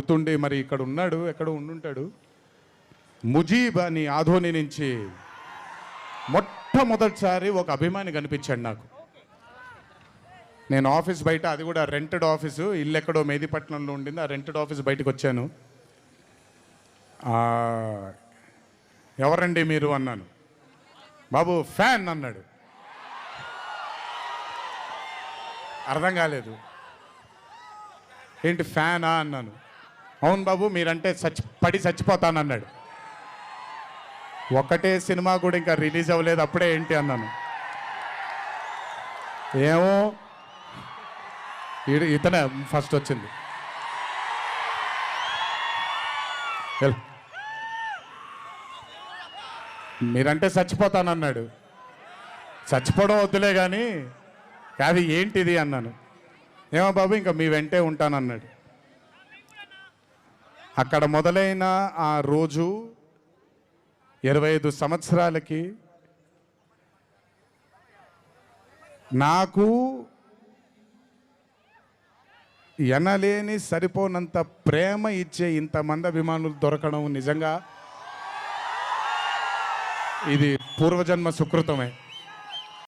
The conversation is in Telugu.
గుర్తుండి మరి ఇక్కడ ఉన్నాడు, ఎక్కడ ఉండుంటాడు. ముజీబ్ అని ఆధోని నుంచి మొట్టమొదటిసారి ఒక అభిమాని కనిపించాడు నాకు. నేను ఆఫీస్ బయట, అది కూడా రెంటెడ్ ఆఫీసు, ఇల్లు ఎక్కడో మేదిపట్నంలో ఉండింది. ఆ రెంటెడ్ ఆఫీస్ బయటకు వచ్చాను. ఎవరండి మీరు అన్నాను. బాబు ఫ్యాన్ అన్నాడు. అర్థం కాలేదు. ఏంటి ఫ్యానా అన్నాను. అవును బాబు, మీరంటే పడి చచ్చిపోతానన్నాడు. ఒకటే సినిమా కూడా ఇంకా రిలీజ్ అవ్వలేదు, అప్పుడే ఏంటి అన్నాను. ఏమో ఇతనే ఫస్ట్ వచ్చింది. మీరంటే చచ్చిపోతానన్నాడు. చచ్చిపోవడం వద్దులే కానీ అది ఏంటిది అన్నాను. ఏమో బాబు ఇంకా మీ వెంటే ఉంటానన్నాడు. అక్కడ మొదలైన ఆ రోజు 25 సంవత్సరాలకి నాకు ఎనలేని సరిపోనంత ప్రేమ ఇచ్చే ఇంతమంది అభిమానులు దొరకడం నిజంగా ఇది పూర్వజన్మ సుకృతమే.